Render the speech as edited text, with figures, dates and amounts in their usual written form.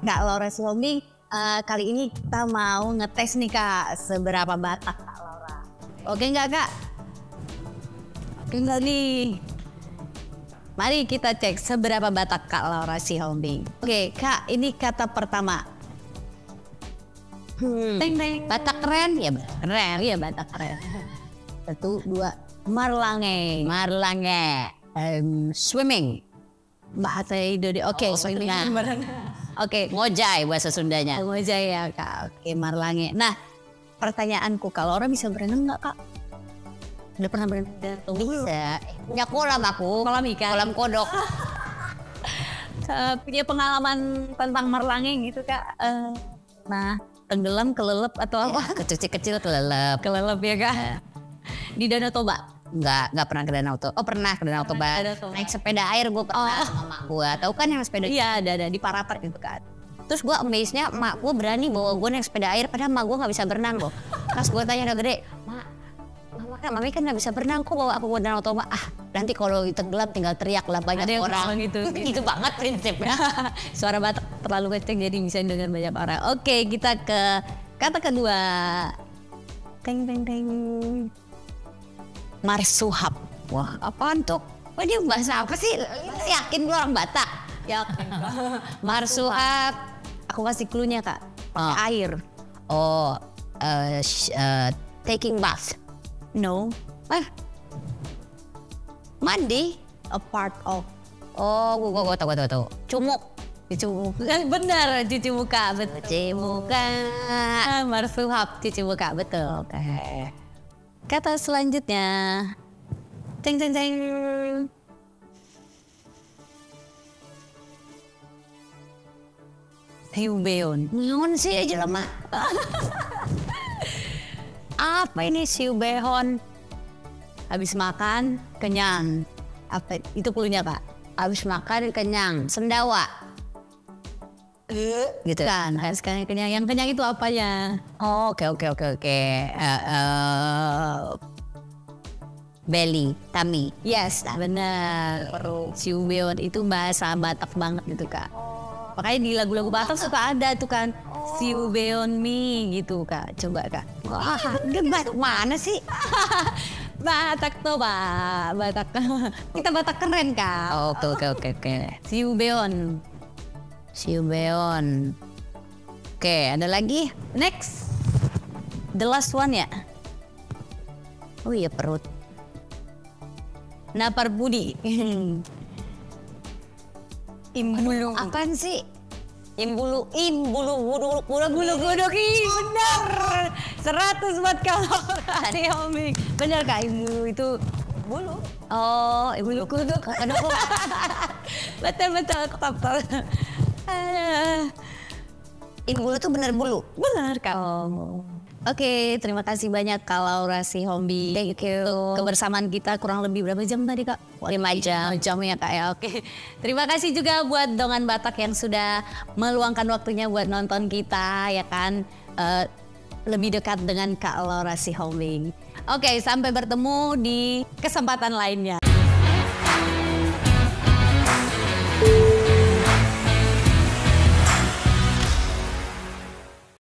Kak Laura Sihombing, kali ini kita mau ngetes nih Kak, seberapa Batak Kak Laura. Oke nggak Kak? Oke nggak nih? Mari kita cek seberapa Batak Kak Laura Sihombing. Oke Kak, ini kata pertama. Teng teng. Batak keren ya, keren ya Batak keren. 1, 2, marlange. Marlange. Swimming. Bahasa Indonesia. Oke, swimming. Oke, ngojay bahasa Sundanya. Ngojay ya Kak. Oke, marlange. Nah, pertanyaanku, kalau orang bisa berenang nggak Kak? Udah pernah berenang? Bisa. Punya kolam aku. Kolam ikan. Kolam kodok. Punya pengalaman tentang marlange gitu Kak. Nah, tenggelam, kelelep atau apa? Kecil-kecil kelelep. Kelelep ya Kak. Di Danau Toba? Nggak pernah ke Danau Toba. Oh pernah ke Danau Toba. Naik sepeda air gue pernah sama mak gue. Tahu kan yang sepeda? Iya, ada di Parapat gitu kan. Terus gue amaze-nya mak gue berani bawa gue naik sepeda air padahal mak gue nggak bisa berenang loh. Pas gue tanya udah gede, Mami kan nggak bisa berenang, kok bawa aku ke Danau Toba? Nanti kalau tenggelam tinggal teriak lah banyak orang. Gitu banget prinsipnya. Suara Batak terlalu kenceng jadi bisa dengar banyak orang. Oke, kita ke kata kedua. Teng teng teng. Marsuhap. Wah, apaan tuh? Wah, ini bahasa apa sih? Yakin gue orang Batak? Yakin. Marsuhap. Aku kasih clue-nya Kak. Air. Oh, taking bath. No. Mandi. A part of. Oh, gue tahu. Cumuk. Cuci muka. Benar, cuci muka. Betul. Cuci muka. Marsuhap, cuci muka. Betul. Oke. Kata selanjutnya. Ceng ceng ceng. Siubeon. Ngon sih aja lama. Apa ini siubehon? Habis makan kenyang. Apa itu cluenya Kak? Habis makan kenyang. Sendawa. Gitu kan, sekarang kenyang. Yang kenyang itu apanya? Oh, oke. Belly, tummy. Yes, benar. Siubeon itu bahasa Batak banget gitu Kak. Makanya di lagu-lagu Batak suka ada tuh kan, siubeon mi gitu Kak. Coba Kak. Wah, Batak mana sih? Batak Toba, Batak. Kita Batak keren Kak. Oke. Siubeon. Oke, ada lagi? Next. The last one ya. Oh iya, perut. Napar budi. Imbulu. Apaan sih? Bulu guduk. Benar. 100 buat kalau Sihombing. Benar Kak, imbulu itu bulu. Oh, imbulu guduk. Betul. Imbulu tuh bener bulu. Benar Kak. Oke, terima kasih banyak Kak Laura Sihombing. Thank you. Kebersamaan kita kurang lebih berapa jam tadi Kak? 5 jam. 5 jam ya Kak ya, oke. Terima kasih juga buat Dongan Batak yang sudah meluangkan waktunya buat nonton kita ya kan. Lebih dekat dengan Kak Laura Sihombing. Oke, sampai bertemu di kesempatan lainnya.